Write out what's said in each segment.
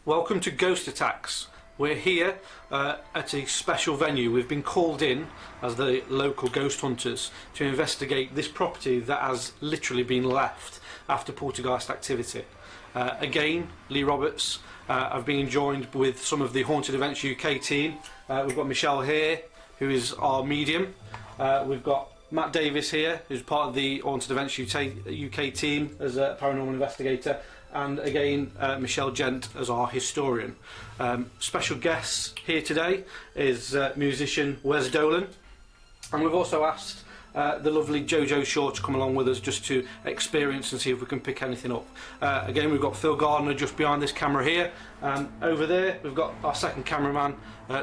Welcome to Ghost Attacks. We're here at a special venue. We've been called in as the local ghost hunters to investigate this property that has literally been left after poltergeist activity. Again, Lee Roberts. I've been joined with some of the Haunted Events UK team. We've got Michelle here, who is our medium. We've got Matt Davis here, who's part of the Haunted Events UK team as a paranormal investigator. And again, Michelle Gent as our historian. Special guests here today is musician Wes Dolan, and we've also asked the lovely Jojo Shaw to come along with us just to experience and see if we can pick anything up. Again, we've got Phil Gardner just behind this camera here, and over there we've got our second cameraman,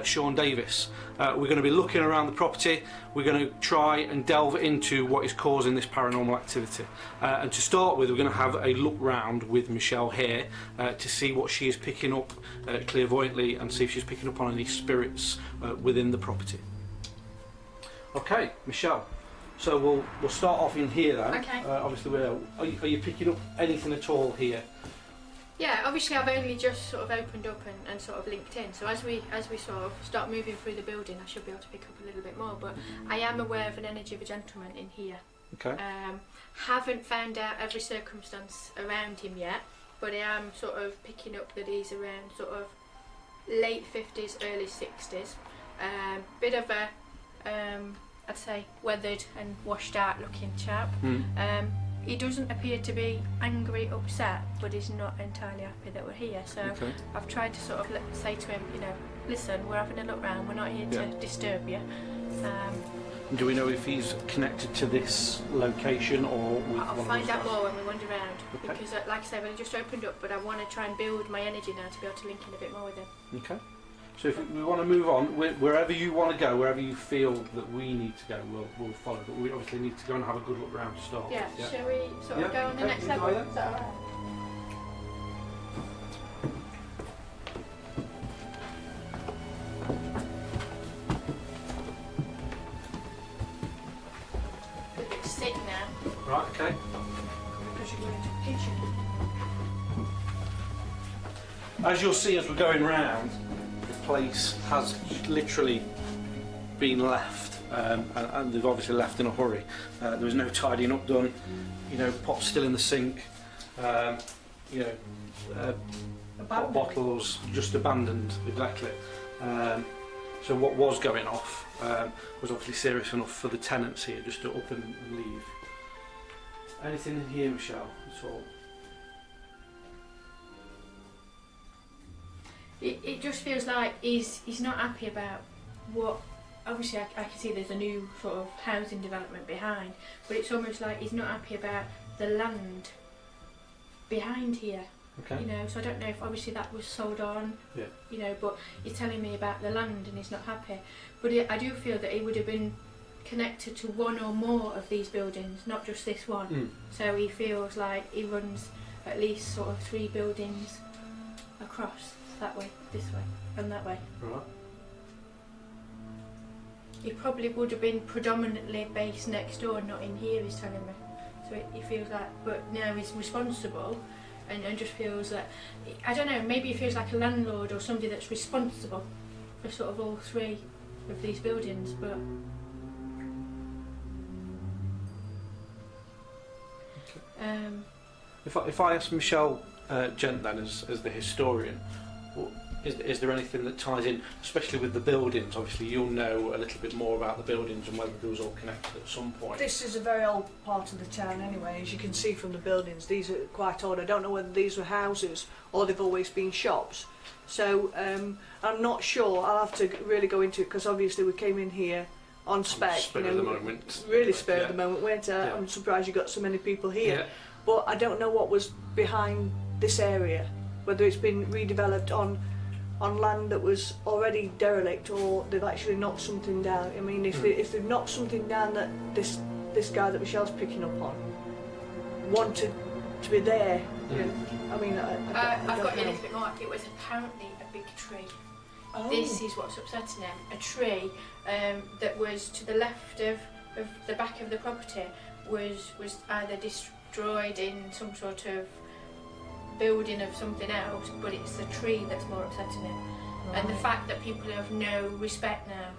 Sean Davis. We're going to be looking around the property. We're going to try and delve into what is causing this paranormal activity. And to start with, we're going to have a look round with Michelle here to see what she is picking up clairvoyantly and see if she's picking up on any spirits within the property. Okay, Michelle. So we'll start off in here then. Okay. Obviously, are you picking up anything at all here? Yeah, obviously I've only just sort of opened up and sort of linked in. So as we sort of start moving through the building, I should be able to pick up a little bit more. But I am aware of an energy of a gentleman in here. Okay. Haven't found out every circumstance around him yet, but I am sort of picking up that he's around sort of late 50s, early 60s. Bit of a I'd say weathered and washed out looking chap. He doesn't appear to be angry, upset, but he's not entirely happy that we're here. So okay. I've tried to sort of say to him, you know, listen, we're having a look round, we're not here to disturb you. Do we know if he's connected to this location or with I'll one find out more when we wander around, okay. Because like I said, I've just opened up, but I want to try and build my energy now to be able to link in a bit more with him. Okay. So if we want to move on, wherever you want to go, wherever you feel that we need to go, we'll follow. But we obviously need to go and have a good look round to start. Yeah, yeah. Shall we sort of go on the next level? Is that alright? A bit sick now. Right, okay. Because you're going to the kitchen. As you'll see as we're going round, the place has literally been left, and they've obviously left in a hurry. There was no tidying up done, you know, pots still in the sink, you know, pop bottles just abandoned, exactly. So what was going off was obviously serious enough for the tenants here just to up and leave. Anything in here, Michelle, at all? It just feels like he's not happy about what. Obviously I can see there's a new sort of housing development behind, but it's almost like he's not happy about the land behind here. Okay. You know, so I don't know if obviously that was sold on, yeah. You know, but he's telling me about the land and he's not happy. But I do feel that he would have been connected to one or more of these buildings, not just this one. So he feels like he runs at least sort of 3 buildings across. That way, this way, and that way. Right. He probably would have been predominantly based next door, not in here, he's telling me. So he feels like, but now he's responsible and just feels that, I don't know, maybe he feels like a landlord or somebody that's responsible for sort of all 3 of these buildings, but... Okay. If I ask Michelle Gent then as the historian, is there anything that ties in, especially with the buildings? Obviously you'll know a little bit more about the buildings and whether they was all connected at some point. This is a very old part of the town anyway, as you can see from the buildings. These are quite old. I don't know whether these were houses or they've always been shops. So I'm not sure. I'll have to really go into it because obviously we came in here on spec. Spur of the moment. Really spur of the moment, weren't I? Yeah. I'm surprised you got so many people here. Yeah. But I don't know what was behind this area, whether it's been redeveloped on land that was already derelict or they've actually knocked something down. I mean, if they've knocked something down that this guy that Michelle's picking up on wanted to be there, you know, I mean, I've got a little bit more. It was apparently a big tree. Oh. This is what's upsetting him. A tree that was to the left of the back of the property was either destroyed in some sort of building of something else, but it's the tree that's more upsetting him. And the fact that people have no respect now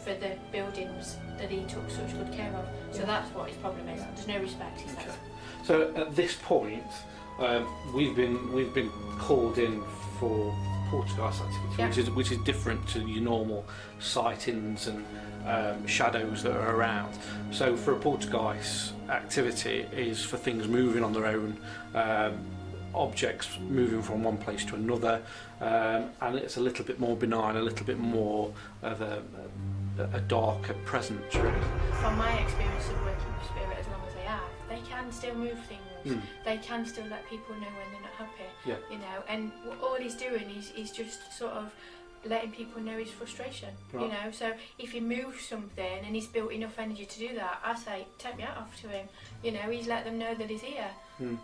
for the buildings that he took such good care of. So that's what his problem is. There's no respect, he says. So at this point, we've been called in for poltergeist activity, which is different to your normal sightings and shadows that are around. So for a poltergeist activity is for things moving on their own, objects moving from one place to another, and it's a little bit more benign, a little bit more of a darker presence, really. From my experience of working with spirit as long as they have, they can still move things. They can still let people know when they're not happy. Yeah. You know, and all he's doing is just sort of letting people know his frustration. Right. You know, so if he moves something and he's built enough energy to do that, I say take me out off to him. You know, he's let them know that he's here.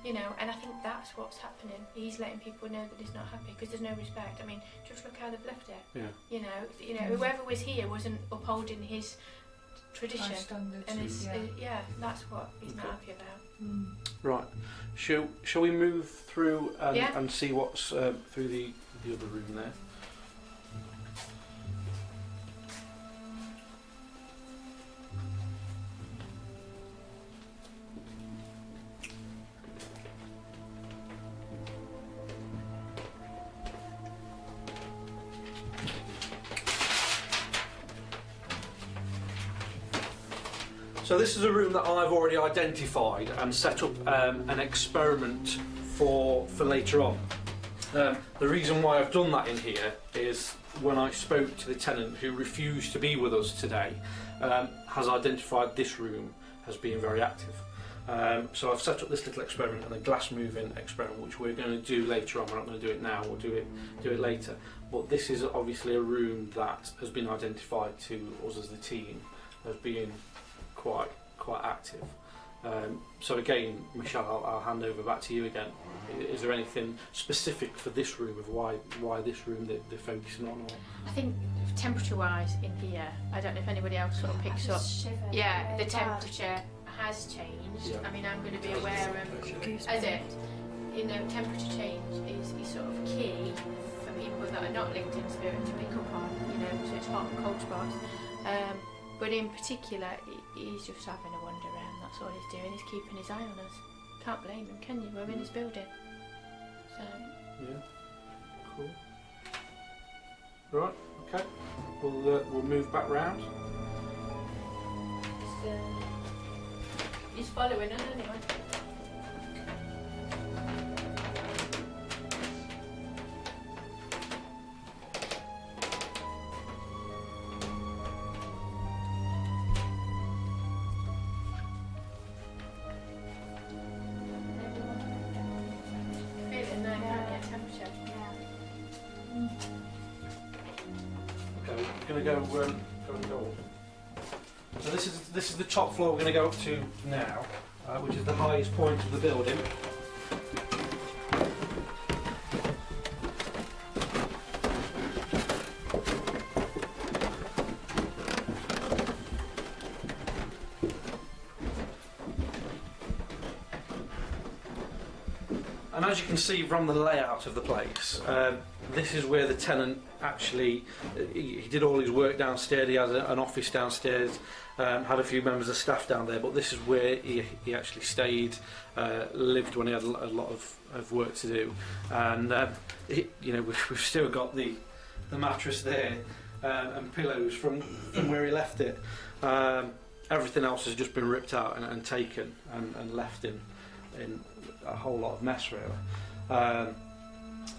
You know, and I think that's what's happening. He's letting people know that he's not happy because there's no respect. I mean, just look how they've left it. Yeah. You know, whoever was here wasn't upholding his tradition, Standards. and it's, that's what he's not happy about. Right. Shall we move through Yeah. and see what's through the other room there? So this is a room that I've already identified and set up an experiment for later on. The reason why I've done that in here is when I spoke to the tenant who refused to be with us today, has identified this room as being very active. So I've set up this little experiment and a glass moving experiment, which we're going to do later on. We're not going to do it now, we'll do it later. But this is obviously a room that has been identified to us as the team as being quite active. So again, Michelle, I'll hand over back to you again. Is there anything specific for this room of why this room they're focusing on? Or? I think temperature-wise in here, I don't know if anybody else sort of picks up. Yeah, the temperature has changed. Yeah. I mean, I'm going to be aware of as it. You know, temperature change is sort of key for people that are not linked in spirit to pick up on. You know, so it's hot and cold spots. But in particular, he's just having a wander around. That's all he's doing. He's keeping his eye on us. Can't blame him, can you? We're in his building. So. Yeah. Cool. Right. Okay. We'll move back round. He's following us anyway. Going to go and go up. So this is the top floor we're going to go up to now, which is the highest point of the building. And as you can see from the layout of the place, this is where the tenant actually, he did all his work downstairs, he has an office downstairs, had a few members of staff down there, but this is where he actually stayed, lived when he had a lot of work to do. And you know, we've still got the mattress there and pillows from where he left it. Everything else has just been ripped out and taken and left in a whole lot of mess, really.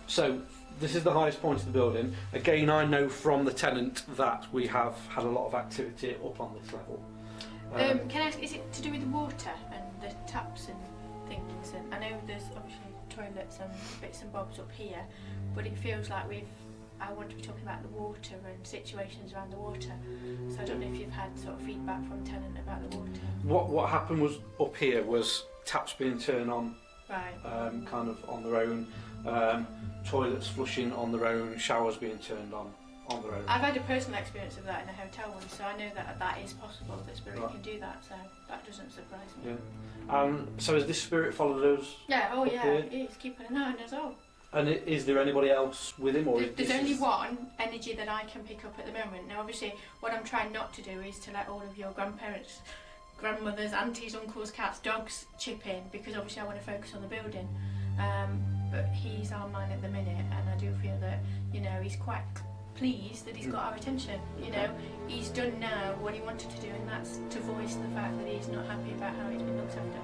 So this is the highest point of the building. Again, I know from the tenant that we have had a lot of activity up on this level. Can I ask, is it to do with the water and the taps and things? And I know there's obviously toilets and bits and bobs up here, but it feels like I want to be talking about the water and situations around the water. So I don't know if you've had sort of feedback from tenant about the water. What happened was up here was taps being turned on, right, kind of on their own, toilets flushing on their own, showers being turned on on their own. I've had a personal experience of that in a hotel once, so I know that that is possible, that spirit can do that, so that doesn't surprise me. Yeah. So has this spirit followed us? Yeah, oh up yeah, here? he's keeping an eye on us all. And is there anybody else with him? Or There's only one energy that I can pick up at the moment. Now obviously what I'm trying not to do is to let all of your grandparents, grandmothers, aunties, uncles, cats, dogs chip in, because obviously I want to focus on the building. But he's our man at the minute, and I do feel that, you know, he's quite pleased that he's got our attention. You know, he's done now what he wanted to do, and that's to voice the fact that he's not happy about how he's been looked after.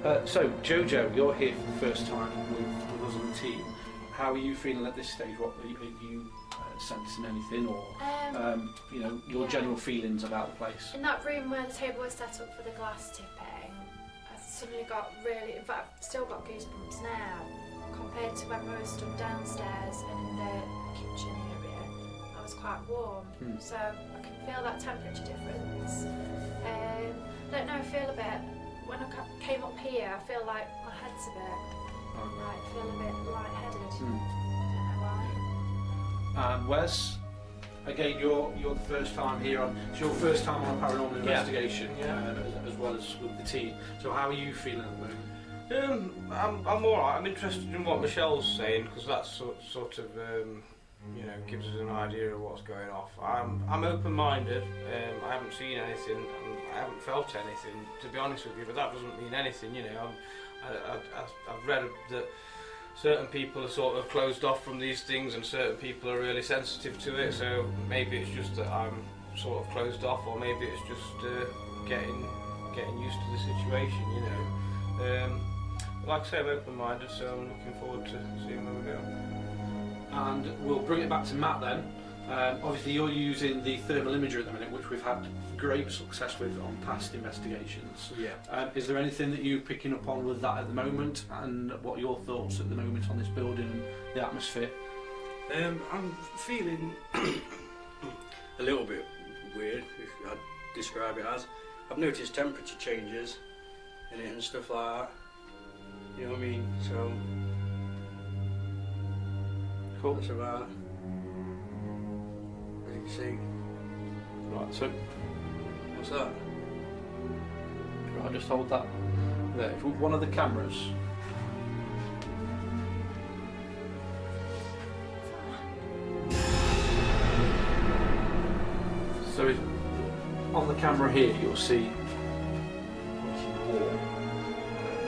Okay. So Jojo, you're here for the first time with us on the team. How are you feeling at this stage? What are you sensing anything, or you know, your general feelings about the place? In that room where the table was set up for the glass tipping, I suddenly got really, in fact I've still got goosebumps now, compared to when we were stood downstairs and in the kitchen area. I was quite warm, so I can feel that temperature difference. I don't know, I feel a bit, when I came up here, I feel like my head's a bit, like, I feel a bit lightheaded. I don't know why. And Wes, again, you're the first time here. It's your first time on a paranormal investigation, as well as with the team. So how are you feeling at the moment? I'm alright. I'm interested in what Michelle's saying, because that sort of you know, gives us an idea of what's going off. I'm open-minded. I haven't seen anything, and I haven't felt anything, to be honest with you. But that doesn't mean anything, you know. I've read that certain people are sort of closed off from these things, and certain people are really sensitive to it. So maybe it's just that I'm sort of closed off, or maybe it's just getting used to the situation, you know. Like I say, I'm open-minded, so I'm looking forward to seeing where we go. And we'll bring it back to Matt then. Obviously you're using the thermal imager at the minute, which we've had great success with on past investigations. Yeah. Is there anything that you're picking up on with that at the moment, and what are your thoughts at the moment on this building and the atmosphere? I'm feeling a little bit weird, if I'd describe it as. I've noticed temperature changes in it and stuff like that. You know what I mean? So Cool. that's about, as you can see. Right, so What's that? right, just hold that there. If one of the cameras. So if, on the camera here, you'll see the wall.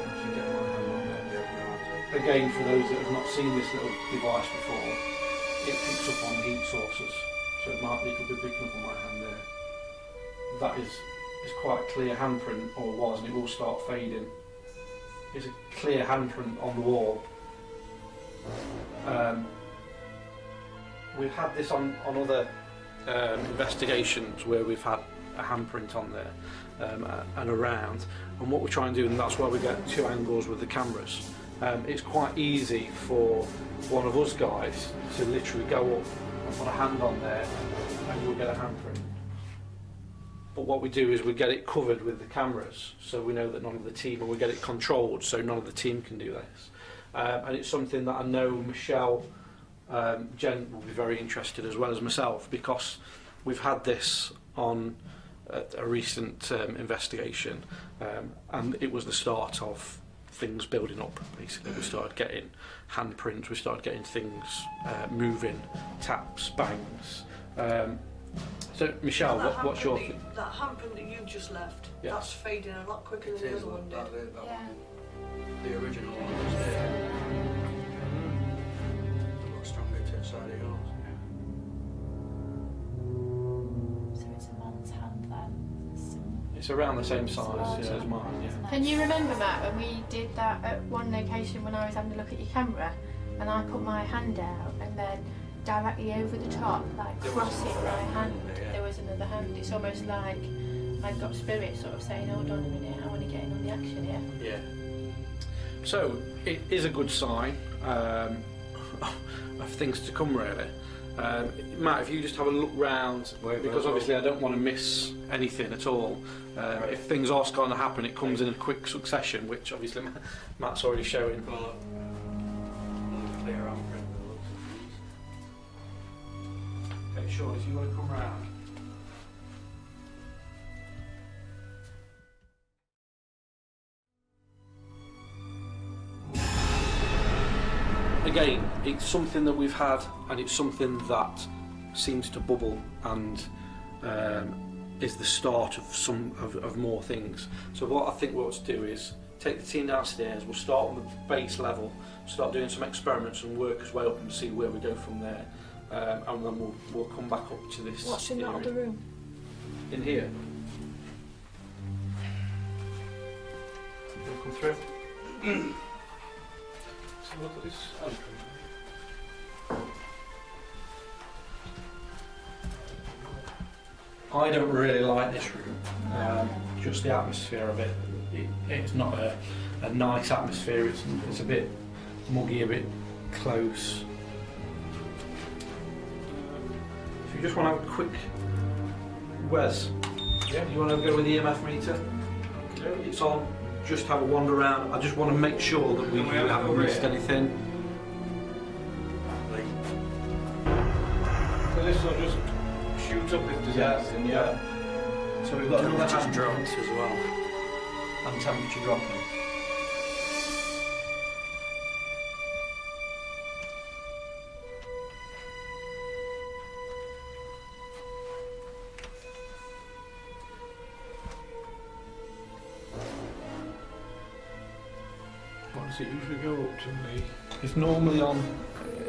If you get my hand on there. Again, for those that have not seen this little device before, it picks up on heat sources. So it'll be picking up on my hand there. That is quite a clear handprint, or was, and it will start fading. It's a clear handprint on the wall. We've had this on other investigations where we've had a handprint on there and around, and what we try and do, and that's why we get two angles with the cameras. It's quite easy for one of us guys to literally go up and put a hand on there, and you'll get a handprint. But what we do is we get it covered with the cameras, so we know that none of the team, and we get it controlled so none of the team can do this. And it's something that I know Michelle, Jen will be very interested, as well as myself, because we've had this on a recent investigation, and it was the start of things building up. Basically, we started getting handprints, we started getting things moving, taps, bangs. So Michelle, what's your thing? That handprint that you just left, Yeah. that's fading a lot quicker than the other one did. Yeah. The original one was there. A lot stronger to the side of yours. So it's a man's hand then. It's around the same size as mine. Yeah. Can you remember, Matt, when we did that at one location when I was having a look at your camera, and I put my hand out, and then directly over the top, like crossing my hand, there was another hand. It's almost like I've got spirit sort of saying, hold on a minute, I want to get in on the action here. Yeah. So it is a good sign of things to come, really. Matt, if you just have a look round, because obviously I don't want to miss anything at all. If things are starting to happen, it comes in a quick succession, which obviously Matt's already showing. Clear handprint. Sean, if you want to come round. Again, it's something that we've had, and it's something that seems to bubble and is the start of more things. So what I think we ought to do is take the team downstairs. We'll start on the base level, start doing some experiments and work our way up and see where we go from there. And then we'll come back up to this. What's in that area. other room? In here. Come through. So look at this. I don't really like this room. Just the atmosphere of it. It's not a nice atmosphere. It's a bit muggy, a bit close. If you just want to have a quick Wes, yeah, you want to go with the EMF meter? Okay. It's on. Just have a wander around. I just want to make sure that we haven't missed anything. So this will just shoot up if there's anything, yeah. So we've got another hand drones as well. and temperature dropping. What does it usually go up to, me? It's normally on,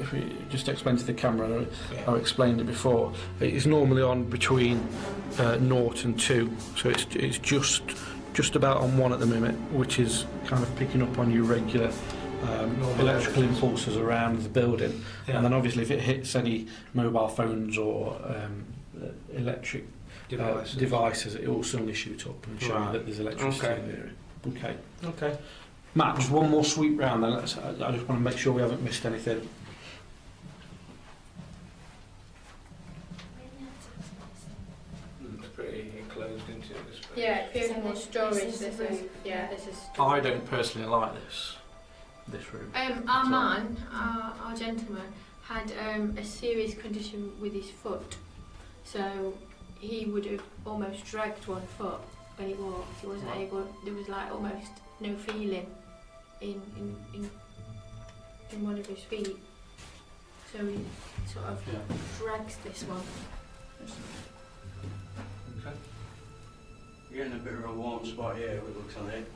if we just explain to the camera, I explained it before, it's normally on between 0 and 2, so it's just about on 1 at the minute, which is kind of picking up on your regular electrical impulses around the building. Yeah. And then obviously if it hits any mobile phones or electric devices, it will suddenly shoot up and show you that there's electricity in the area. Okay. Okay. Matt, just one more sweep round then. I just want to make sure we haven't missed anything. It's pretty enclosed into this space. Yeah, it feels So more this storage. is the This is room. this is. I don't personally like this room. Our man, our gentleman, had a serious condition with his foot, so he would have almost dragged 1 foot when he walked. He wasn't able. There was like almost no feeling in one of his feet, so he sort of drags this one. Okay. You're in a bit of a warm spot here, it looks like it.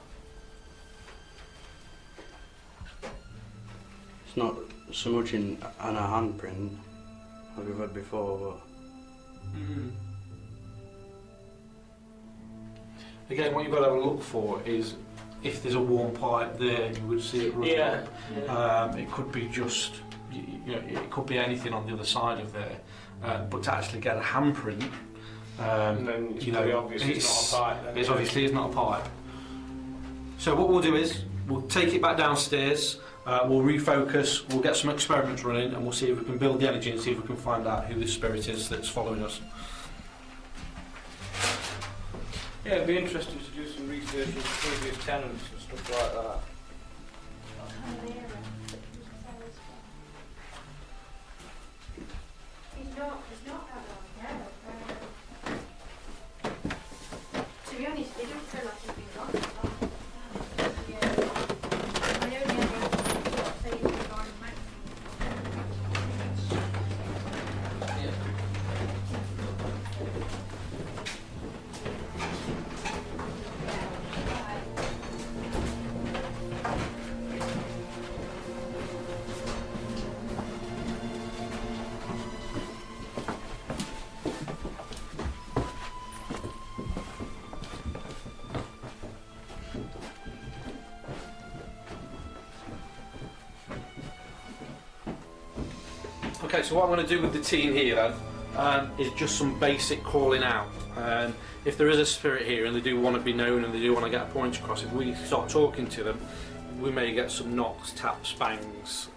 It's not so much in a handprint like we've had before, but Again, what you've got to have a look for is if there's a warm pipe there, you would see it running up. It could be just, it could be anything on the other side of there. But to actually get a handprint, And then it's pretty obvious it's not a pipe. Then, It's obviously is not a pipe. So what we'll do is we'll take it back downstairs. We'll refocus. We'll get some experiments running, and we'll see if we can build the energy and see if we can find out who this spirit is that's following us. Yeah, it'd be interesting to do some research into previous tenants and stuff like that. What kind of era? He's not that long, no. To be honest, they don't feel like he's been gone that long. Yeah. I only ever sort of say he's been gone Okay, so what I'm going to do with the team here then is just some basic calling out. If there is a spirit here and they do want to be known and they do want to get a point across, if we start talking to them, we may get some knocks, taps, bangs.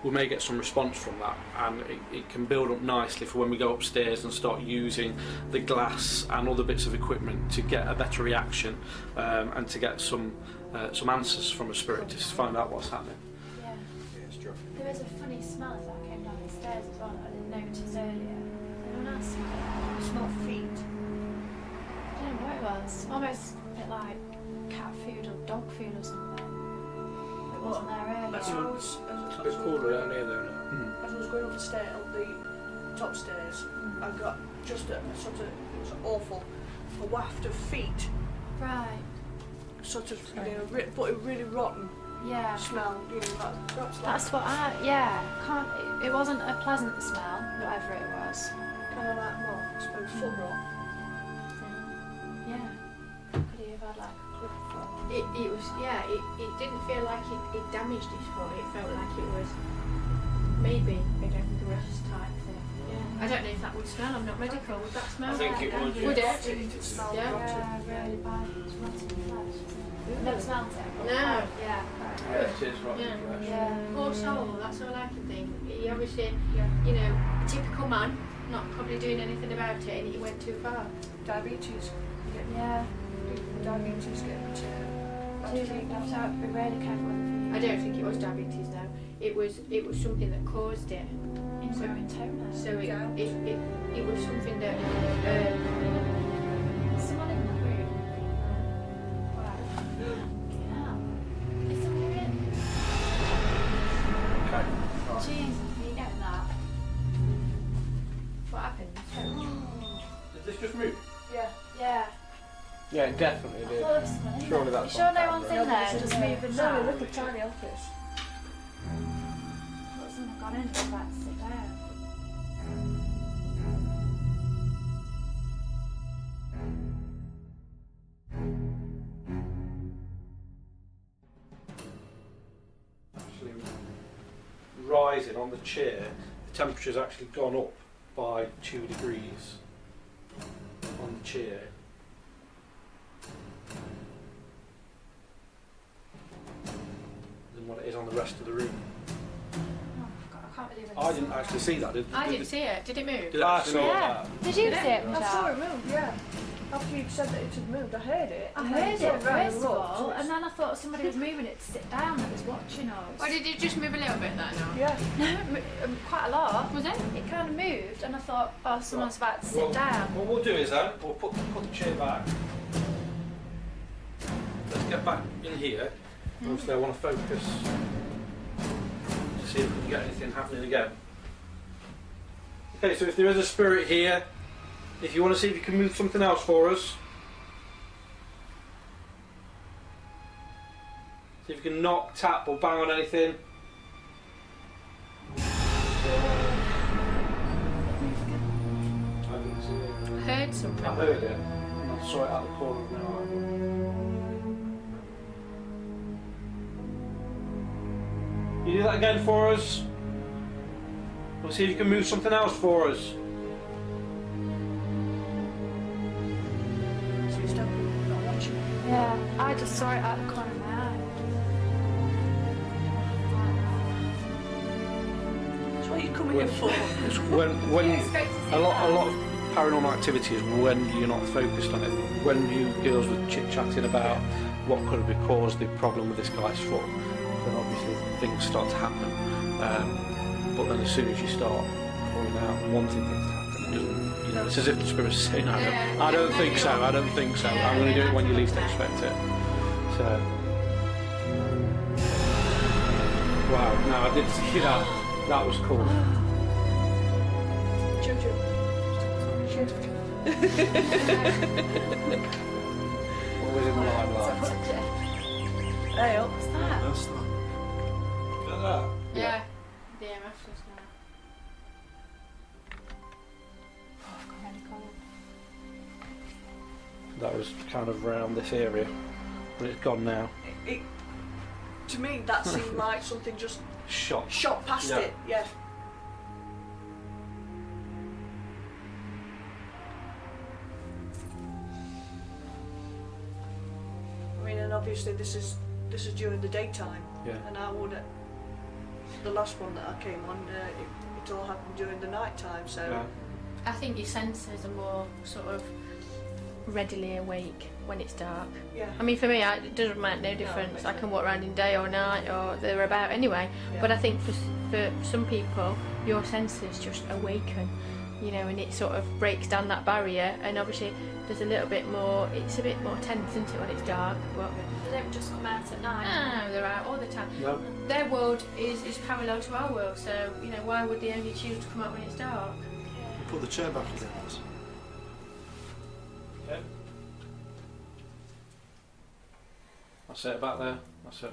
We may get some response from that, and it can build up nicely for when we go upstairs and start using the glass and other bits of equipment to get a better reaction and to get some answers from a spirit to find out what's happening. Yeah. There was a funny smell as I came down the stairs as well. I didn't notice earlier. Anyone else smell it? It smelled feet. I don't know what it was. Almost a bit like cat food or dog food or something. It wasn't there As earlier. I was, It's a bit cooler down here though now. as I was going up the stair, up the top stairs, I got just a sort of, it was awful, a waft of feet, Right. sort of, but a really rotten Yeah. smell, that's That's what I. Yeah. Can't. It wasn't a pleasant smell, whatever it was. kind of like, well, I suppose foot rot. Yeah. Could he have had like a club foot? It was, yeah, it didn't feel like it damaged his foot. It felt like it was maybe a gangrous type thing. Yeah. I don't know if that would smell. I'm not medical. Would that smell? I think it would. Would Yeah. it? It smelled Yeah. rotten. Yeah, really bad. It was rotten flesh. You've never smelled it? No. Yeah. Yeah, it is rotten Yeah. flesh. Yeah. Poor soul. That's all I can think. He obviously, Yeah. you know, a typical man, not probably doing anything about it, and he went too far. Diabetes. Yeah. Diabetes getting So you have to be really careful with I don't think it was diabetes though. It was something that caused it. ingrowing toenail. So it was something that Someone in the room. Wow. Yeah. Is someone in? Okay. Jesus, are you getting that? what happened. Did this just move? Yeah. Yeah. Yeah, it definitely I did. thought there was someone in Surely there. that's You sure on no camera. one's in there just moving No, around? look at tiny office. I thought someone had gone in and was about to sit down. Actually rising on the chair, the temperature's actually gone up by 2 degrees on the chair. Than what it is on the rest of the room. Oh, God, I can't believe I didn't actually see that. I didn't see it. Did it move? Did it I actually saw move? Yeah. Did you see it, I saw Michelle? it move, yeah. After you'd said that it had moved, I heard it. I and heard then it sort of ran first of looked, all, and and then I thought somebody was moving it to sit down that was watching us. Or did it just move a little bit that now? yeah. No, quite a lot. Was it? It kind of moved, and I thought, oh, someone's about to sit Well, down. What we'll do is then, we'll put the chair back. Let's get back in here. Obviously I want to focus to see if we can get anything happening again. Okay, so if there is a spirit here, if you want to see if you can move something else for us. See if you can knock, tap or bang on anything. I didn't see it. I heard something. I heard it. I saw it out the corner of my eye. You do that again for us. We'll see if you can move something else for us. So you still not watching. Yeah, I just saw it out the corner of my eye. That's what you come here for. It's when a lot of paranormal activity is when you're not focused on it. When you girls were chit-chatting about what could have caused the problem with this guy's foot, then obviously things start to happen. But then as soon as you start calling out and wanting things to happen, it doesn't. You know, it's as if the spirit's saying, I don't think so. I don't think so. I'm going to do it when you least expect it. So, wow. No, I did see that. That was cool. Jojo. Shit. Always in the limelight. Hey, up. What's that? That's that. Look at that. Yeah. The EMF just now. Oh, I've got really cold. That was kind of around this area, but it's gone now. It, to me, that seemed like something just Shot. shot past Yeah. it. Yeah. I mean, and obviously this is during the daytime, Yeah. and I would. The last one that I came on, it all happened during the night time. So Yeah. I think your senses are more sort of readily awake when it's dark. yeah. I mean, for me, it doesn't make no difference. I can walk around in day or night or they're about anyway. Yeah. But I think for some people, your senses just awaken you know, and it sort of breaks down that barrier. And obviously there's a little bit more, it's a bit more tense, isn't it, when it's dark? But They don't just come out at night. no, they're out all the time. No. Their world is parallel to our world, so, you know, why would they only choose to come out when it's dark? Put the chair back again, please. Okay. That's it about there. That's it.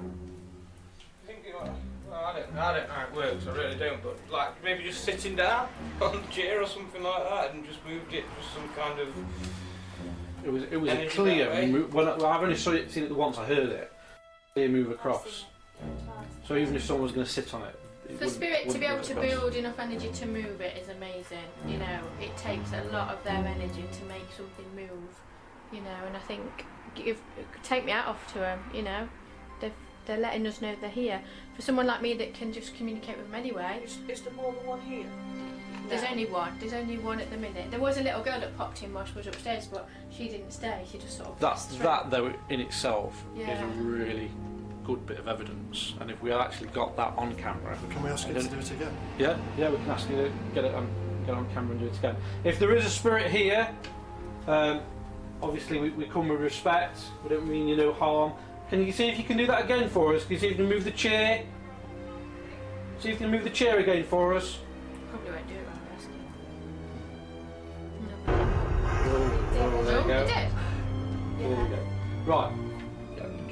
I think well, I don't know how it works, I really don't, but like maybe just sitting down on the chair or something like that and just moved it just some kind of... It was a Energy clear that way. move. Well, I've only seen it once. I heard it. Clear move across. So even if someone was going to sit on it, For spirit to be able to build enough energy to move it is amazing. You know, it takes a lot of their energy to make something move. You know, and I think take me out off to them. You know, they're letting us know they're here. For someone like me that can just communicate with them anyway. Is there more than one here? There's only one. There's only one at the minute. There was a little girl that popped in while she was upstairs, but she didn't stay. She just sort of passed through. That though in itself is Yeah. a really good bit of evidence. And if we had actually got that on camera, Can we ask you to do it again? yeah, we can ask you to get it on camera and do it again. If there is a spirit here, obviously we come with respect. We don't mean you no harm. Can you see if you can do that again for us? Can you see if you can move the chair? See if you can move the chair again for us. Probably won't do it when I'm asking. Oh, there you Oh, go. you did? There you go. Right.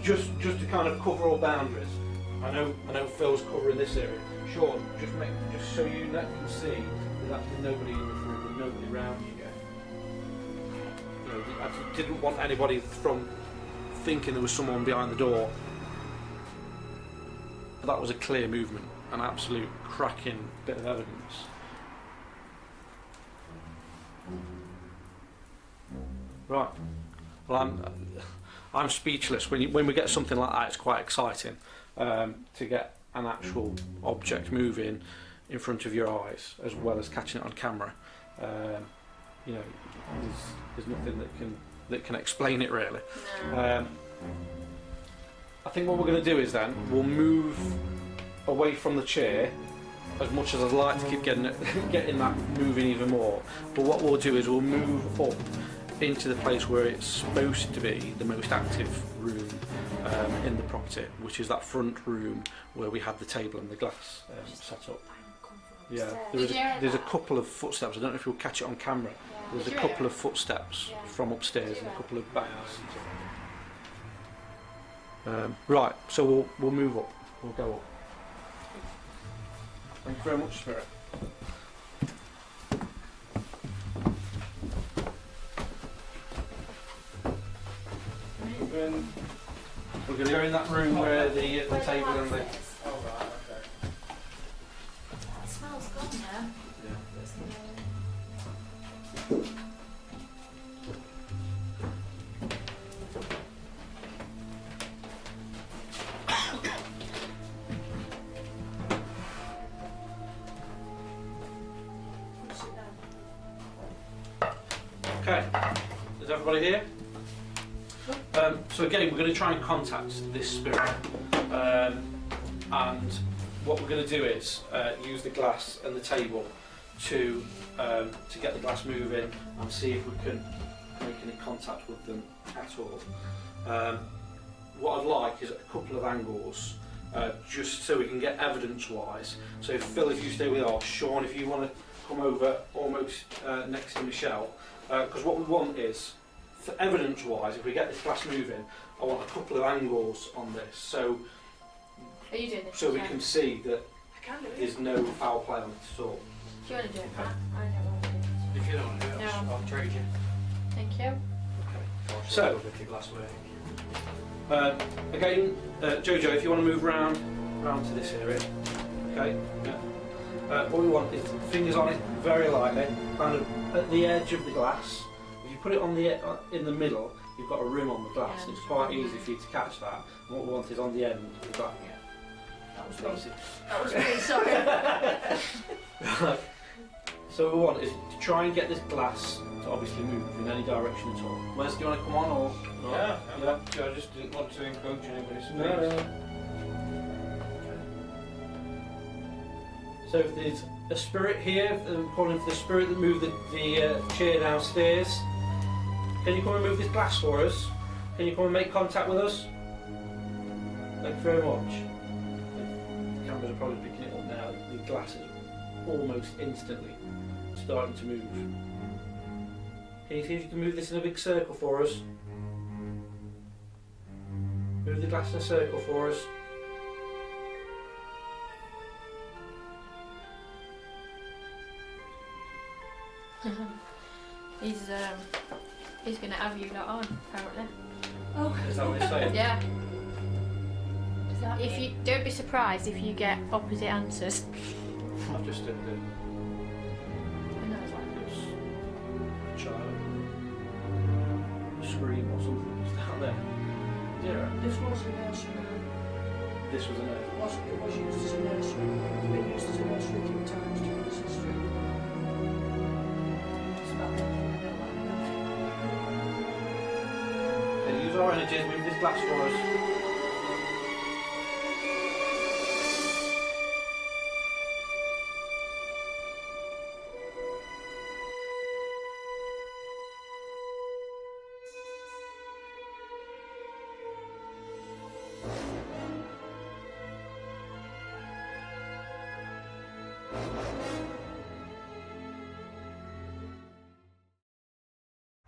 Just to kind of cover all boundaries. I know Phil's covering this area. Sean, just so you can see there's actually nobody in this room and nobody around you yet. You know, I actually didn't want anybody from thinking there was someone behind the door. But that was a clear movement, an absolute cracking bit of evidence. Right. Well, I'm speechless. When we get something like that, it's quite exciting to get an actual object moving in front of your eyes, as well as catching it on camera. You know, there's nothing that can explain it really. No. I think what we're going to do is then we'll move away from the chair. As much as I'd like to keep getting that moving even more, but what we'll do is we'll move up into the place where it's supposed to be the most active room in the property, which is that front room where we had the table and the glass set up. Yeah, there's a couple of footsteps. I don't know if you'll catch it on camera. There's a couple of footsteps from upstairs and a couple of bangs. Right, so we'll move up. We'll go up. Thank you very much, Spirit. We're going to go in that room where the table and the... That smells gone now. Okay, is everybody here? So again, we're going to try and contact this spirit, and what we're going to do is use the glass and the table to get the glass moving and see if we can make any contact with them at all. What I'd like is a couple of angles, just so we can get evidence-wise. So Phil, if you stay with us, Sean, if you want to come over almost next to Michelle, because what we want is, for evidence-wise, if we get this glass moving, I want a couple of angles on this, so Are you doing this? we can see that I can do it. there's no foul play on it at all. Do you want to do it, Matt? I know what to do. If you don't want to do it, No. I'll trade you. Thank you. So- with your glassware. Again, Jojo, if you want to move round to this area, okay? Yeah. What we want is fingers on it very lightly, kind of at the edge of the glass. If you put it on the in the middle, you've got a rim on the glass. Yeah. It's quite easy for you to catch that. And what we want is on the end of the glass. That was That's me. it. That was me, sorry. So what we want is to try and get this glass to obviously move in any direction at all. Wes, do you want to come on or? Yeah, Yeah. I just didn't want to encroach anybody's space. No. So if there's a spirit here, I'm calling for the spirit that moved the chair downstairs. Can you come and move this glass for us? Can you come and make contact with us? Thank you very much. The cameras are probably picking it up now. The glass is almost instantly starting to move. Can you see if you can move this in a big circle for us? Move the glass in a circle for us. He's going to have you lot on, apparently. Oh. Is that what they're saying? Yeah. Does that If mean- you don't be surprised if you get opposite answers. I've just did the I know it's like child scream or something just down there. Yeah. This was a nursery. This was a no. It was used as a nursery. It's been used as a nursery a few times during this history. It's about the only thing I know about it. Okay, use our energies, move this glass for us.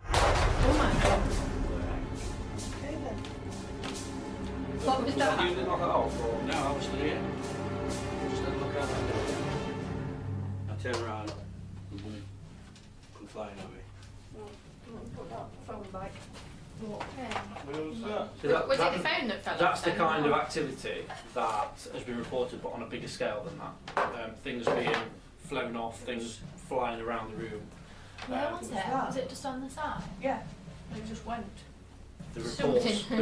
Oh my god. Okay then. What was that? You didn't knock it off? Or? No, I was still here. Just had a look out that door. I turned around and boom, come flying at me. Put that phone back. So that- Was that- it the phone that fell That's off the then? kind of activity that has been reported, but on a bigger scale than that. Things being flown off, things flying around the room. Where was it? that? Was it just on the side? Yeah. It just went. The Something.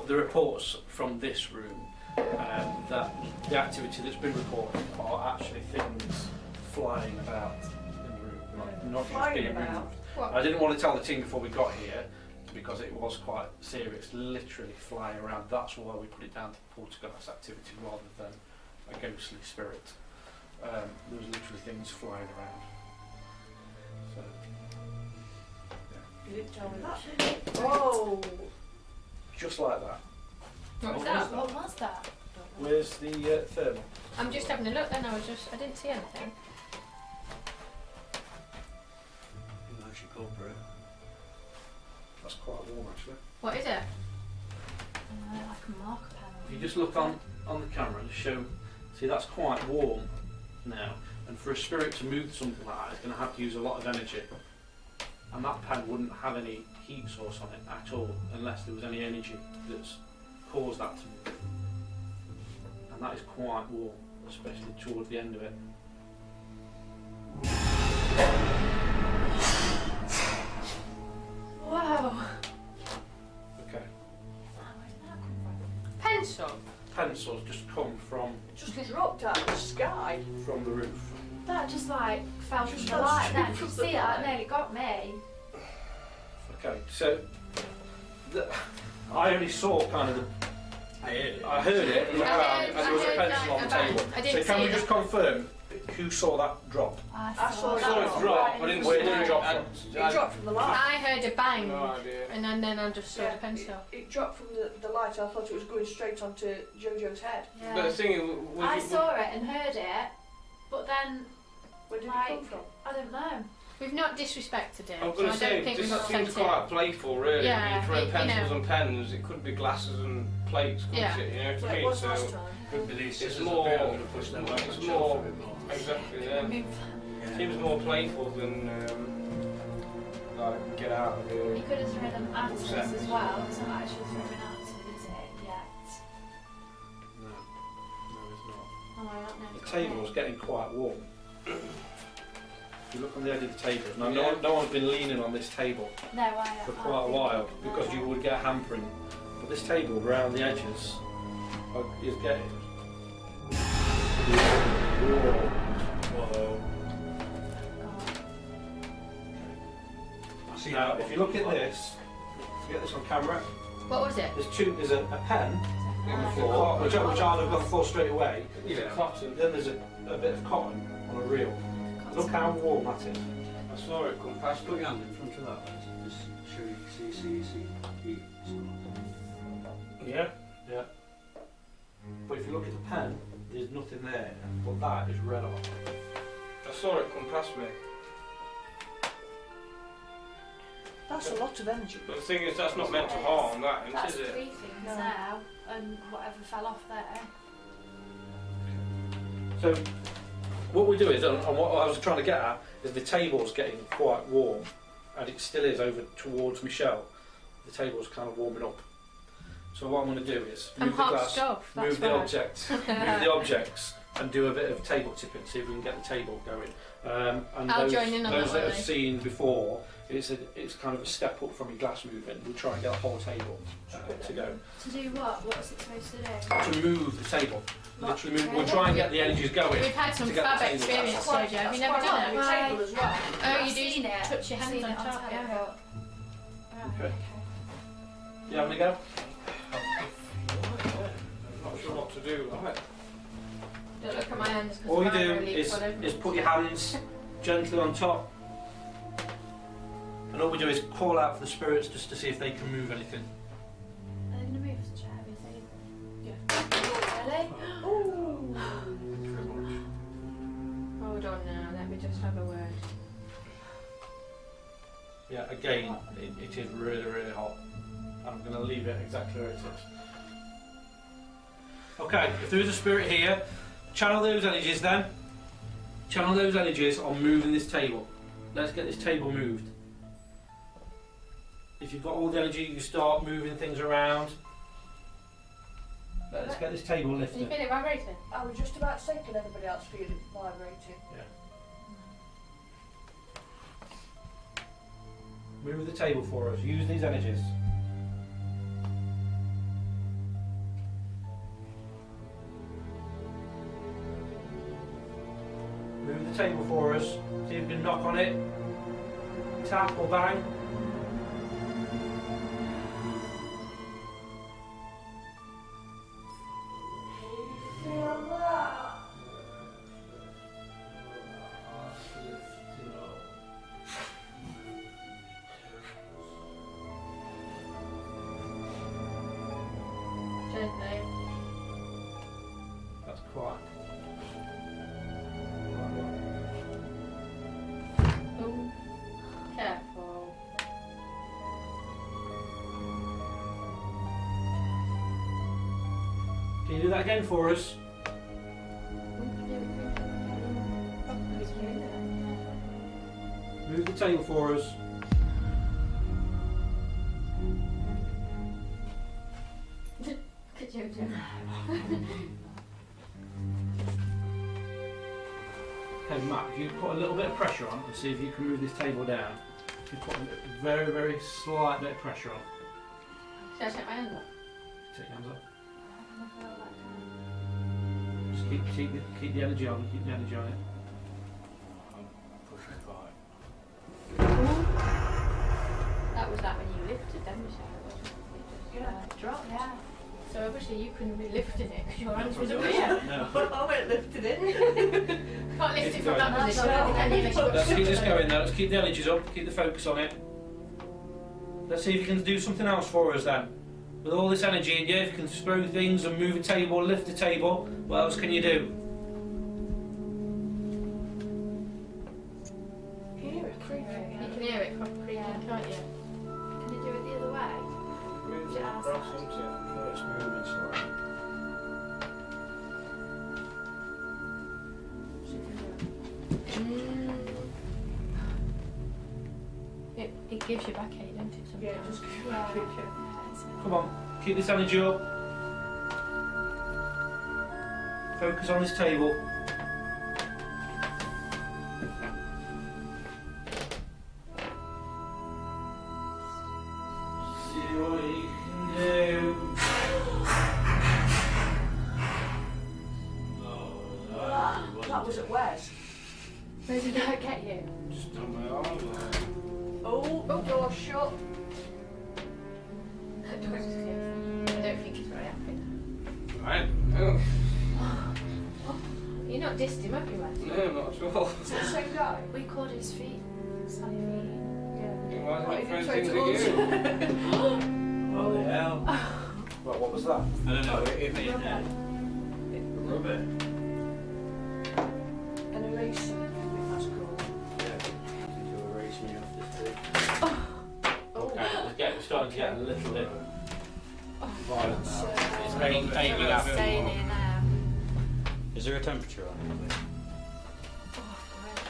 reports from this room that the activity that's been reported are actually things flying about in the room, not just Flying being about? moved. What? I didn't want to tell the team before we got here because it was quite serious, literally flying around. That's why we put it down to poltergeist activity rather than a ghostly spirit. There was literally things flying around. So, You didn't tell me that. Whoa. just like that. What was What that? What was that? Where's the thermal? I'm just having a look then, I didn't see anything. Nice your culprit. That's quite warm actually. What is it? Like a marker pen. If you just look on the camera and show, see that's quite warm now, and for a spirit to move something like that, it's going to have to use a lot of energy, and that pen wouldn't have any heat source on it at all unless there was any energy that's caused that to move, and that is quite warm, especially towards the end of it. Wow. Okay, Where did that come from? Pencil. pencils just come from Just dropped out of the sky. the roof. That just like fell from Just the fell light. straight Then from you the see that light. nearly got me. Okay, so I only saw kind of the. I heard it. I heard it, and there was a I heard pencil on the that, table. I didn't So can see we it. just confirm who saw that drop? I I saw that it was drop. right I didn't in see Where it did it drop from? It dropped from the light. I heard a bang, No idea. and then I just saw Yeah, the pencil. It dropped from the light. I thought it was going straight onto Jojo's head. Yeah. But the thing is, was I it, saw it and heard it, but then Where did Like- it come from? I don't know. We've not disrespected him, I was so going I to say, don't think we've this upset seems him. quite playful, really. Yeah, You throw it- you pencils know. and pens, it could be glasses and plates, couldn't Yeah. it? You know what I Well, it mean? was So, last time. Could be these It's scissors more- up here, I'm going to push them back it's and more- shelf a bit more. exactly, yeah. Yeah. Seems more playful than, like, get out of here. You could have thrown them at us Upset. as well. It's not actually thrown at us, is it? Yet. No, it's not. Oh, I don't know. The table's getting quite warm. If you look on the edge of the table, now Yeah. no one's been leaning on this table No, I for quite a while because you would get hampering. But this table around the edges is getting warm. Whoa. I see Now, that if you look at this, if you get this on camera, What was it? there's a pen on the floor, which I'd have gone for straight away. Yeah, cotton. Then there's a a bit of cotton on a reel. Look how warm that is. I saw it come past. Put your hand in front of that, just show you, see. Yeah. Yeah. But if you look at the pen, there's nothing there. But that is red hot. I saw it come past me. That's a lot of energy. But the thing is, that's not meant to harm that, That's is it? 3 things No. now, and whatever fell off there. So, what we do is, and what I was trying to get at, is the table's getting quite warm, and it still is over towards Michelle. The table's kind of warming up. So what I'm going to do is I'm move the hot glass, stuff. That's move the right. move the objects, and do a bit of table tipping, see if we can get the table going. And I'll those, join in on those that that one, have eh? seen before, it's kind of a step up from your glass moving. We'll try and get the whole table to go. To do what? What's it supposed to do? To move the table, What? literally move. We'll try and get the energies going. We've had some to get the fab table experience, going. Jojo. Have you never done it? Table as well. Oh, I've you do seen it. touch your hands Seen on it top, telly, yeah. but- Right, Okay. okay. You having a go? I'm not sure what to do. Right. Don't look at my hands. 'cause All you mine do really is put your hands gently on top, and all we do is call out for the spirits just to see if they can move anything. Are they going to move such a heavy thing? Yeah. Really? Ooh. Hold on now, let me just have a word. Yeah, again, it is really, really hot. I'm going to leave it exactly where it is. Okay, if there is a spirit here, channel those energies then. Channel those energies on moving this table. Let's get this table moved. If you've got all the energy, you start moving things around. Let's get this table Can you lifted. feel it vibrating? I was just about to say, can anybody else feel it vibrating? Move the table for us. Use these energies. Move the table for us. See if you can knock on it. Tap or bang. Gently. That's quiet. Oh, careful. Can you do that again for us? Move the table for us. Could you do? Okay, Matt, if you put a little bit of pressure on and see if you can move this table down. If you put a very, very slight bit of pressure on. Should I take my hands off? Take your hands off. Just keep the energy on. Keep the energy on it. Push it back. That was that when you lifted them, Michelle. It wasn't. It just dropped. Yeah. So obviously you couldn't be lifting it because your hands was up No. here. No. I went lifted it. Can't lift it from that That's position. all right. Can you lift it? Let's keep this going now. Let's keep the energies up. Keep the focus on it. Let's see if you can do something else for us then. With all this energy in you, if you can throw things and move a table, lift a table, what else can you do? Can you hear it creaking? You can hear it creaking, can't you? Can you do it the other way? Moves Yeah. across, isn't it? Oh, it's moving slightly. It gives you backache, don't it? Sometimes? Yeah, just Yeah. creaking. Come on, keep this energy up. Focus on this table. See what you can do. That was at Wes. Where did that get you? Just on my arm. Oh, door shut. I don't think he's very happy. Right. Oh. You're not dissed him, have you, Ed? No, not at all. Is it the same guy? We called his feet. Smelly feet. Yeah. Why What, is if that you throwing tried things to at you? What the hell? Right, what was that? I don't know, it hit me in there. Rubber. An eraser. I think that's called. Yeah, to erase me off this thing. Okay, we're starting to get a little bit violent now. It's aiming at me Staying more. here now. Is there a temperature on it?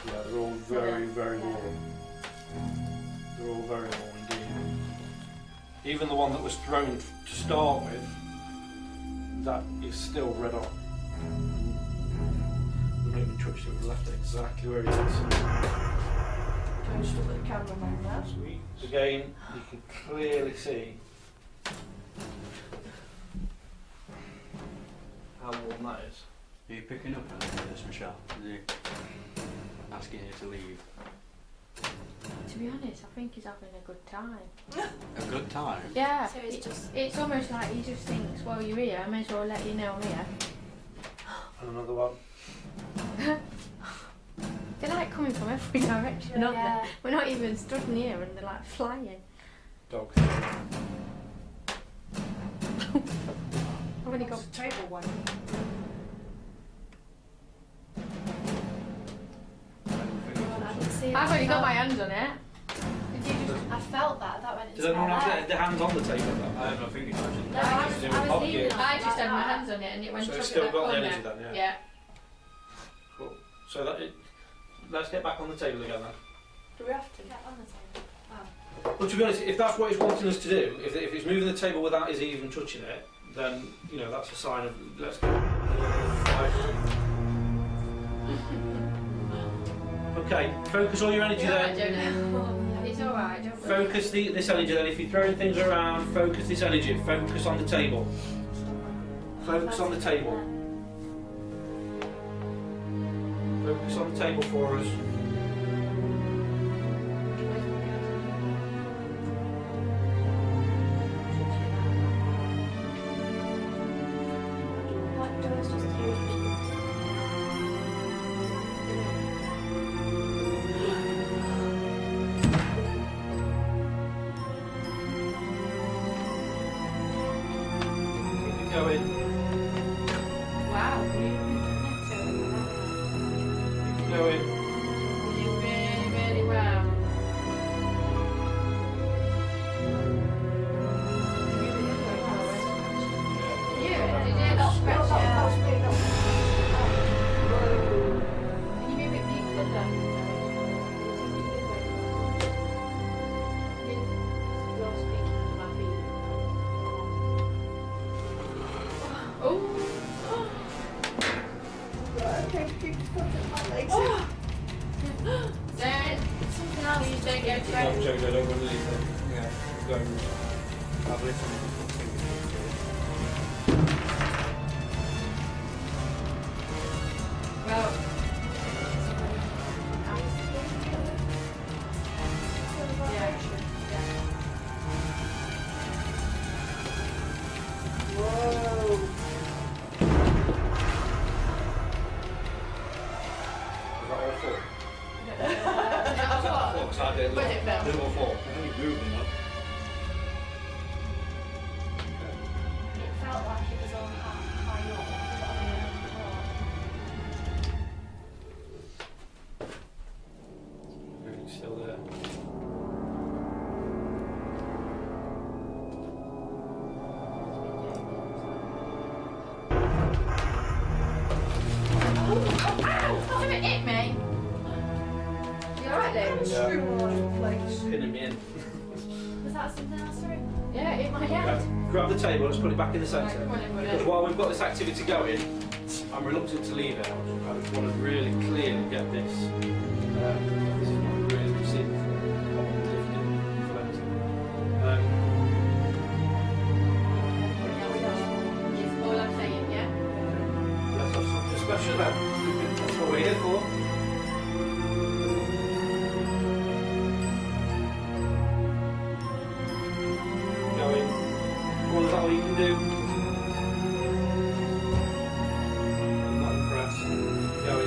Yeah, they're all very, very warm. They're all very warm indeed. Even the one that was thrown to start with, that is still red hot. We've not even touched it, we've left it exactly where it is. Don't stop at the cameraman now. Sweet. Again, you can clearly see how warm that is. Are you picking up on this, Michelle? Is he asking you to leave? To be honest, I think he's having a good time. A good time? Yeah, So it's just- it's almost like he just thinks, well, you're here, I may as well let you know I'm here. And another one. They're like coming from every direction, aren't Yeah. they? We're not even stood near and they're like flying. Dog. I've only got... It's a table one. I didn't see it. I've only got I my felt- hands on it. Did you just... I felt that went into Does anyone my have leg. their hands on the table though? I have no fingers touching. No, I was leaving it I like just had my that. hands on it and it went So up it's at still that got the corner. energy then, yeah? Yeah. Cool. So let's get back on the table again then. Do we have to? Get on the table. Well, to be honest, if that's what he's wanting us to do, if it's moving the table without us even touching it, then, you know, that's a sign of, let's go. Okay, focus all your energy Yeah, I there. don't know. It's alright, don't worry. Focus this energy then. If you're throwing things around, focus this energy. Focus on the table. Focus on the table. Focus on the table for us. What doors just Keep it going. Wow, you Keep it going. did really, really well. You, did you not scratch it out? Can you move it big further? You're speaking to my feet. Oh! Right, okay, keep my legs. Then, something else. please don't go to No, Joe, don't go underneath it. Yeah, go. I've listened to fingers. Well, Whoa. Is that all four? that's what? Four, 'cause I did Was it Phil? did all four. I think you're moving up. It felt like it was all high up. Everything's still there. Something hit me. You alright, Lou? Screw all over the place. Pinning me in. Was that something else, sorry? Yeah, it hit my head. Grab the table, let's put it back in the Right, centre. come on, everybody. Because while we've got this activity going, I'm reluctant to leave it. I just want to really clearly get this. This is what we've really seen before. Lifting, floating. It's all I'm saying, yeah? Let's have something special then. That's what we're here for. Going. Well, is that all you can do? I'm not impressed. Going.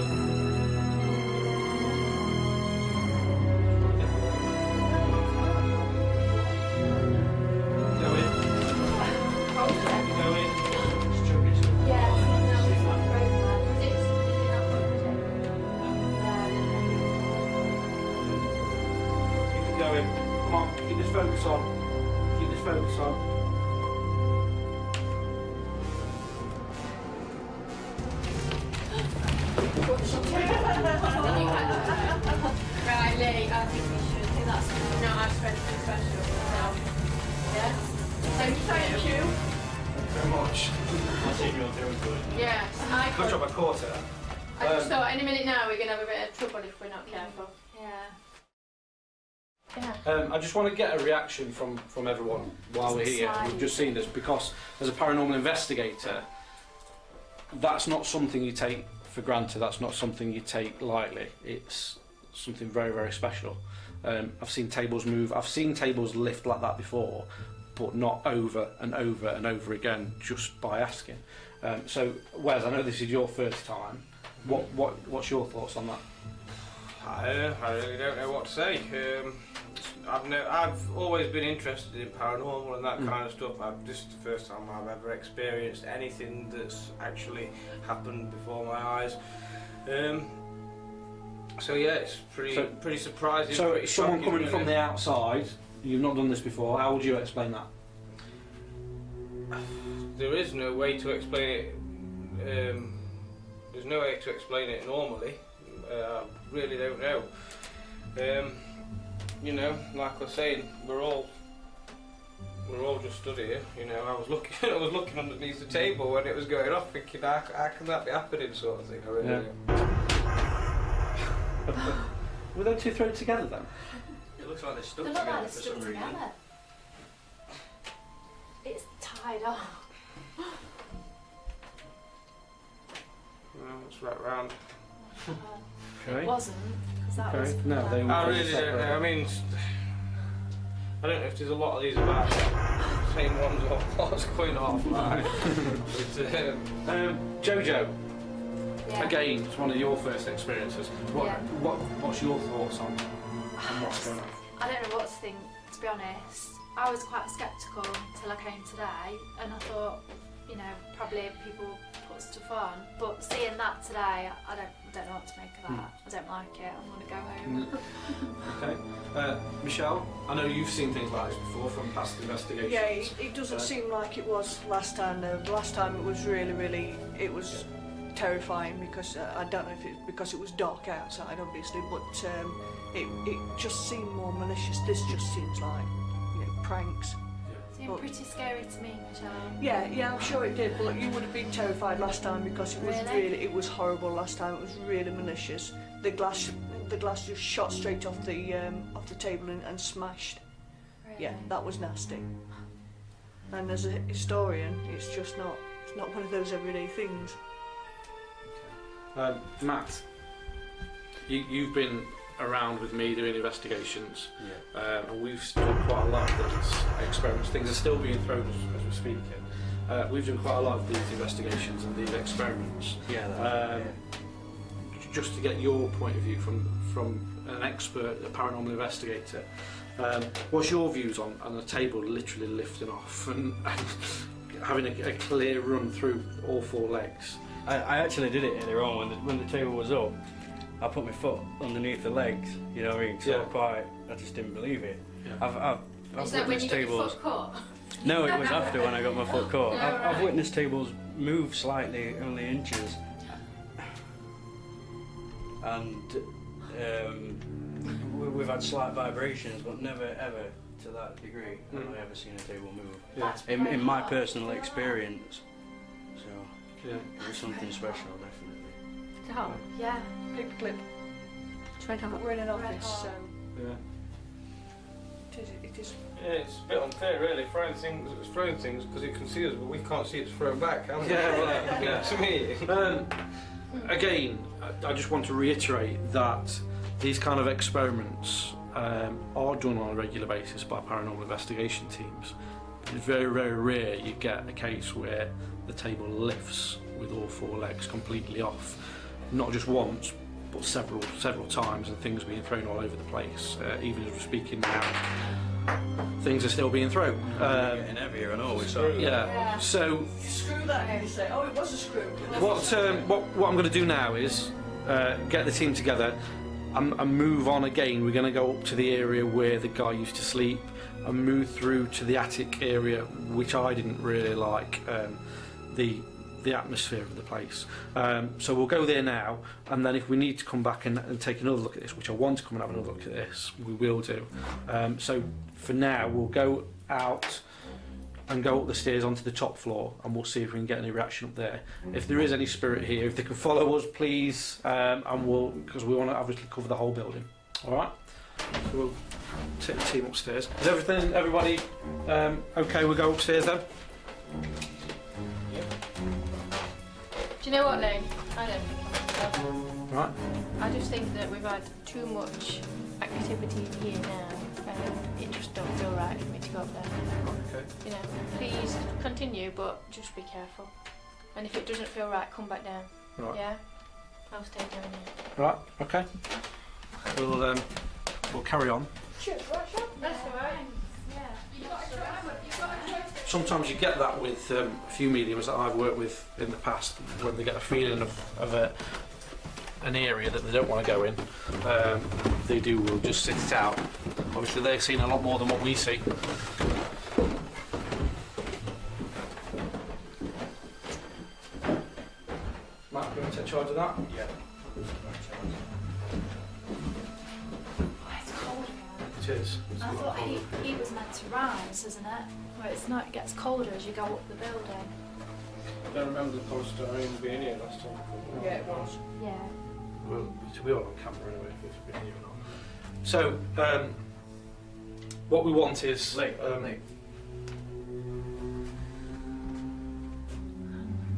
on. Keep this focus on. Keep this focus on. Right, Lee, I think we should do that. No, I've spent too special. So, yeah. Thank you. Very much. I think you're doing good. Yes, I Good job I caught her. I just thought any minute now we're going to have a bit of trouble if we're not careful. Yeah. I just want to get a reaction from everyone while we're here. We've just seen this because as a paranormal investigator, that's not something you take for granted. That's not something you take lightly. It's something very, very special. I've seen tables move. I've seen tables lift like that before, but not over and over and over again just by asking. So, Wes, I know this is your first time. What's your thoughts on that? I really don't know what to say. I've always been interested in paranormal and that kind of stuff. This is the first time I've ever experienced anything that's actually happened before my eyes. So yeah, it's pretty surprising. So, pretty someone shocking, coming from really. the outside, you've not done this before. How would you explain that? There is no way to explain it. There's no way to explain it normally. I really don't know. You know, like I was saying, we're all just stood here. You know, I was looking underneath the table when it was going off, thinking, how can that be happening, sort of thing. I really don't. Were those two thrown together then? It looks like they're stuck They look together like for they're some stuck reason. together. It's tied off. Well, it's right round. It wasn't, because that was. No, they were I really don't know. I mean, I don't know if there's a lot of these about the same ones or what's going off. Like. But, Jojo, Yeah. again, it's one of your first experiences. Yeah. What's your thoughts on what's going on? I don't know what to think, to be honest. I was quite sceptical until I came today, and I thought, you know, probably people put stuff on. But seeing that today, I don't know what to make of that. I don't like it. I'm gonna go home. Okay. Michelle, I know you've seen things like this before from past investigations. Yeah, it doesn't seem like it was last time though. Last time it was really, it was terrifying because I don't know if it's because it was dark outside obviously, but it just seemed more malicious. This just seems like, you know, pranks. Seemed pretty scary to me, Michelle. Yeah, I'm sure it did, but you would have been terrified last time because it was Really? it was horrible last time. It was really malicious. The glass just shot straight off the table and smashed. Really? Yeah, that was nasty. And as a historian, it's not one of those everyday things. Matt, you've been around with me doing investigations, and we've done quite a lot of these experiments. Things are still being thrown as we're speaking. We've done quite a lot of these investigations and these experiments. Just to get your point of view from an expert, a paranormal investigator, what's your views on the table literally lifting off and having a clear run through all four legs? I actually did it earlier on when the table was up. I put my foot underneath the legs, you know what I mean? So I just didn't believe it. Yeah. I've Is that when witnessed you got your tables. foot caught? No, it was after when I got my foot caught. Oh, I've witnessed tables move slightly, only inches, and we've had slight vibrations, but never ever to that degree have I ever seen a table move. Yeah. In my personal experience. So Yeah. it was something special, definitely. Oh, Yeah. Paperclip. Red hot. We're in an Red office, hot. so Yeah. it is. yeah, it's a bit unfair, really, throwing things because it can see us, but we can't see it's thrown back, can we? Yeah, well, You know what I mean? Again, I just want to reiterate that these kind of experiments are done on a regular basis by paranormal investigation teams. It's very, very rare you get a case where the table lifts with all four legs completely off. Not just once, but several times, and things being thrown all over the place. Even as we're speaking now, things are still being thrown. Getting heavier and always so. Yeah. So Screw that, you say. Oh, it was a screw. what I'm going to do now is get the team together. and move on again. We're going to go up to the area where the guy used to sleep and move through to the attic area, which I didn't really like, the atmosphere of the place. So we'll go there now, and then if we need to come back and take another look at this, which I want to come and have another look at this, we will do. So for now, we'll go out and go up the stairs onto the top floor, and we'll see if we can get any reaction up there. If there is any spirit here, if they can follow us, please, and we'll, because we want to obviously cover the whole building. All right. So we'll take the team upstairs. Is everybody okay? We'll go upstairs then. Do you know what, Lee? I don't think I'm Right. I just think that we've had too much activity here now. It just don't feel right for me to go up there. Okay. You know, please continue, but just be careful. And if it doesn't feel right, come back down. Right. Yeah? I'll stay down here. Right. Okay. We'll carry on. That's alright. Sometimes you get that with a few mediums that I've worked with in the past, when they get a feeling of an area that they don't want to go in, will just sit it out. Obviously they've seen a lot more than what we see. Matt, do you want to take charge of that? Yeah. It's cold again. It is. I thought heat was meant to rise, isn't it? Well, it's not. It gets colder as you go up the building. I don't remember the polystyrene being here last time. Yeah, it was. Yeah. Well, we are on camera anyway, if it's been here or not. So, what we want is... Lee.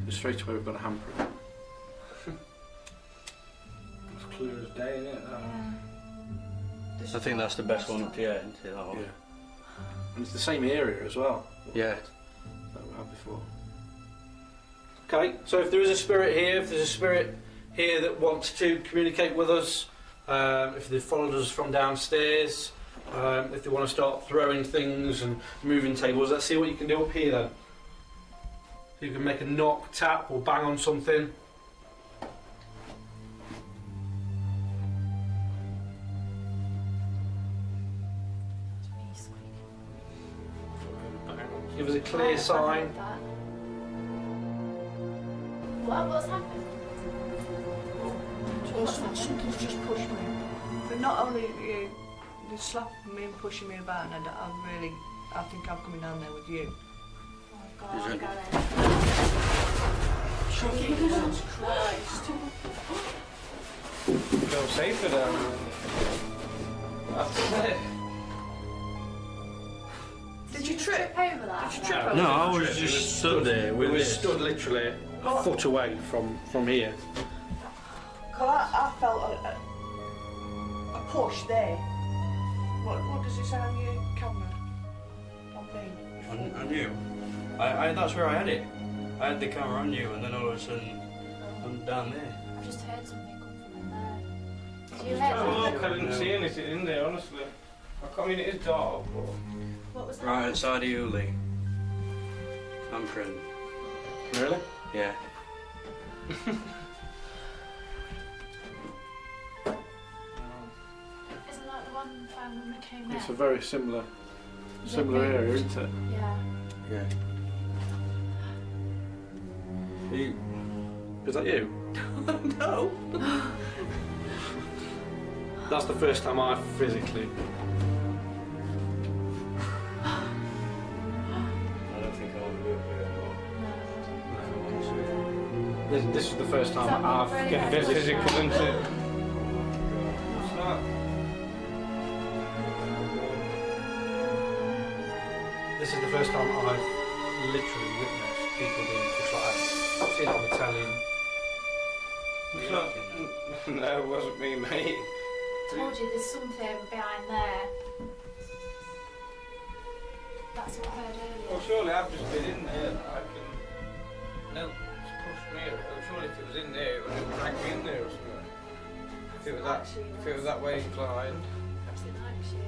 Straight away we've got a handprint. It's clear as day, isn't it? I think that's the best one up here, isn't it? That one? Yeah. And it's the same area as well. Yeah. That we had before. Okay, so if there is a spirit here, if there's a spirit here that wants to communicate with us, if they've followed us from downstairs, if they want to start throwing things and moving tables, let's see what you can do up here then. So you can make a knock, tap or bang on something. Give us a clear sign. What's happened? Something's just pushed me. But not only they slapping me and pushing me about, and I think I'm coming down there with you. Oh God, Is it? Jesus Christ. Feel safer down there. That's it. Did you trip? Over that? Did you trip over No, that? I was just stood there We with were this. stood literally a foot away from here. Cause I felt a push there. What does it say on your camera? On me? On you? I that's where I had it. I had the camera on you, and then all of a sudden, I'm down there. I just heard something come from in there. Did you Oh, hear look, that? I didn't see anything in there, honestly. I mean, it is dark, but... What was that? Right outside of you, Lee. Handprint. Really? Yeah. Isn't that the one found when we came It's a in? very similar area, isn't it? Yeah. Yeah. You. Is that you? No. That's the first time I physically. I don't think I want to do it here anymore. This is the first time Is that I've really get good? physical into it. What's that? This is the first time I've literally witnessed people being just like that. I've seen it on the telly. It's not... No, it wasn't me, mate. Told you there's something behind there. That's what I heard Well, earlier. surely I've just been in there. I can... No, it's pushed me around. Surely if it was in there, it would have dragged me in there or something. If it was that way inclined. Perhaps it likes you.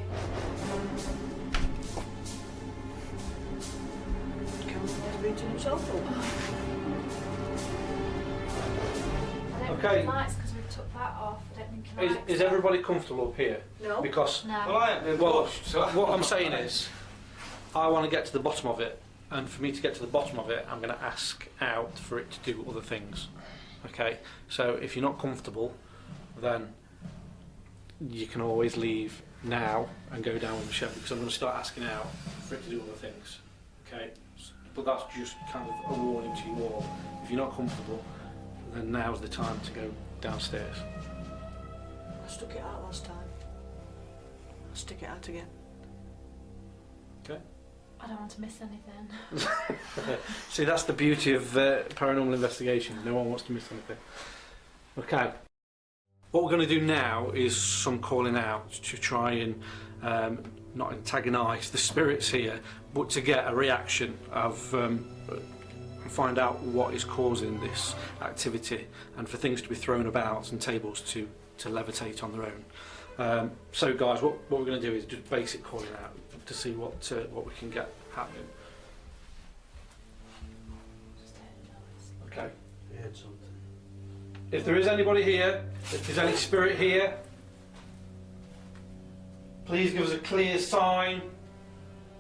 Camera's beating itself up. I don't Okay. think it likes because we've took that off. I don't think he likes Is it. everybody comfortable up here? No. Because No. Well, I haven't been Well, pushed, so what I'm saying is, I want to get to the bottom of it, and for me to get to the bottom of it, I'm going to ask out for it to do other things. Okay? So if you're not comfortable, then you can always leave now and go down with Michelle, because I'm going to start asking out for it to do other things. Okay? But that's just kind of a warning to you all. If you're not comfortable, then now's the time to go downstairs. I stuck it out last time. I'll stick it out again. Okay? I don't want to miss anything. See, that's the beauty of paranormal investigation. No one wants to miss anything. Okay. What we're going to do now is some calling out to try and not antagonise the spirits here, but to get a reaction of find out what is causing this activity, and for things to be thrown about and tables to levitate on their own. So, guys, what we're going to do is just basic calling out to see what we can get happening. Okay. You heard something. If there is anybody here, if there's any spirit here, please give us a clear sign.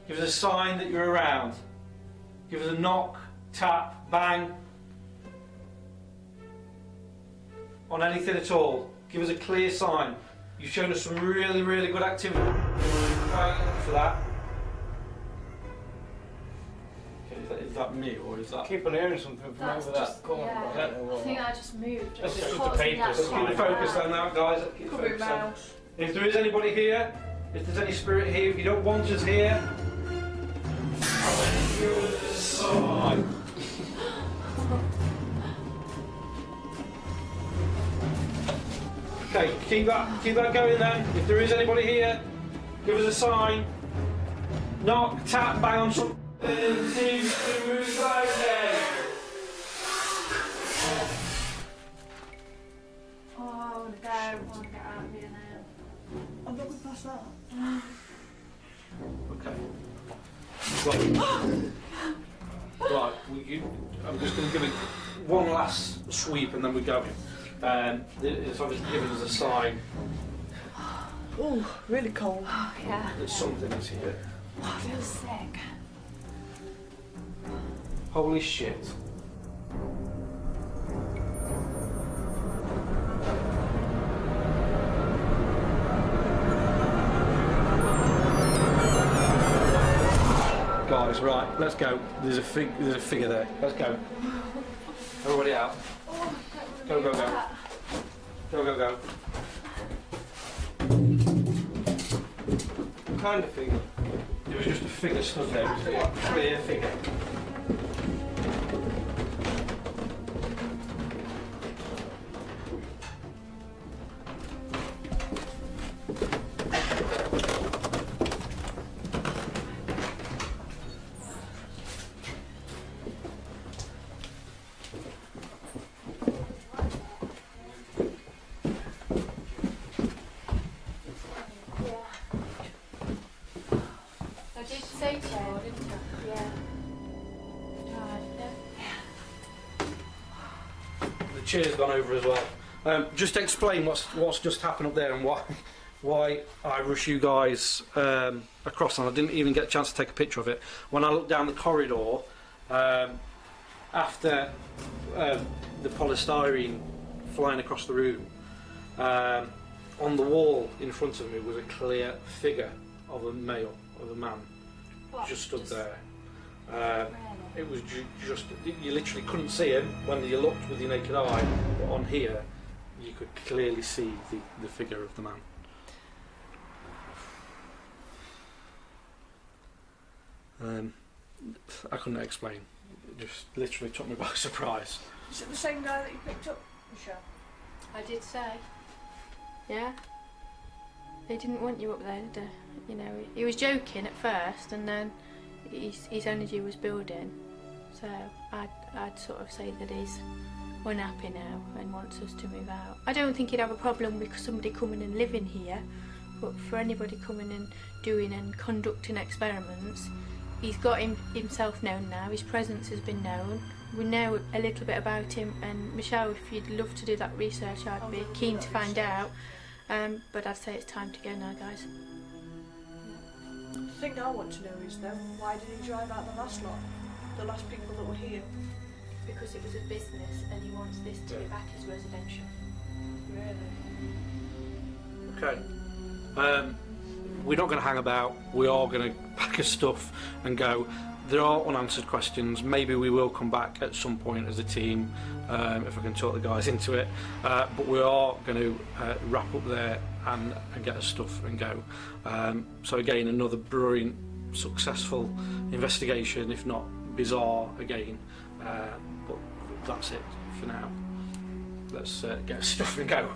Give us a sign that you're around. Give us a knock, tap, bang. On anything at all. Give us a clear sign. You've shown us some really, really good activity. For that. Okay, is that me or is that? keep on hearing something from That's over just, that corner. yeah. but I don't know I what. think I just moved. That's It just caused the me paper, that so Let's keep the slight focus lag. on that, guys. Let's keep the Could be focus on. mouse. If there is anybody here, if there's any spirit here, if you don't want us here, okay, keep that going then. If there is anybody here, give us a sign. Knock, tap, bang on something. Seems to move okay. Oh, I want to go. I want to get out of here now. I'm not going past that. Okay. Right, I'm just going to give it one last sweep and then we go. It's obviously giving us a sign Oh, really cold. Oh, yeah. that something is here. Oh, I feel sick. Holy shit. Guys, right, let's go. There's a figure there. Let's go. Everybody out. Oh, Go, go, go. Go, go, go. What kind of thing? It was just a figure stood there. It was a clear figure. I did say to you, didn't I? Yeah. The chair's gone over as well. Just explain what's just happened up there and why I rush you guys across, and I didn't even get a chance to take a picture of it. When I looked down the corridor, after the polystyrene flying across the room, on the wall in front of me was a clear figure of a male, of a man, What? just stood there. Really? It was just, you literally couldn't see him when you looked with your naked eye, but on here you could clearly see the figure of the man. I couldn't explain. It just literally took me by surprise. Is it the same guy that you picked up, Michelle? I did say. Yeah. They didn't want you up there, did they? You know, he was joking at first, and then his energy was building. So I'd sort of say that he's unhappy now and wants us to move out. I don't think he'd have a problem with somebody coming and living here, but for anybody coming and doing and conducting experiments, he's got himself known now. His presence has been known. we know a little bit about him, and Michelle, if you'd love to do that research, I'd be keen to find out. But I'd say it's time to go now, guys. The thing I want to know is then, why did he drive out the last lot? The last people that were here? Because it was a business and he wants this to be back as residential. Really? Okay. We're not going to hang about. We are going to pack our stuff and go. There are unanswered questions. Maybe we will come back at some point as a team, if I can talk the guys into it. But we are going to wrap up there and get our stuff and go. So again, another brilliant, successful investigation, if not bizarre again. But that's it for now. Let's get our stuff and go.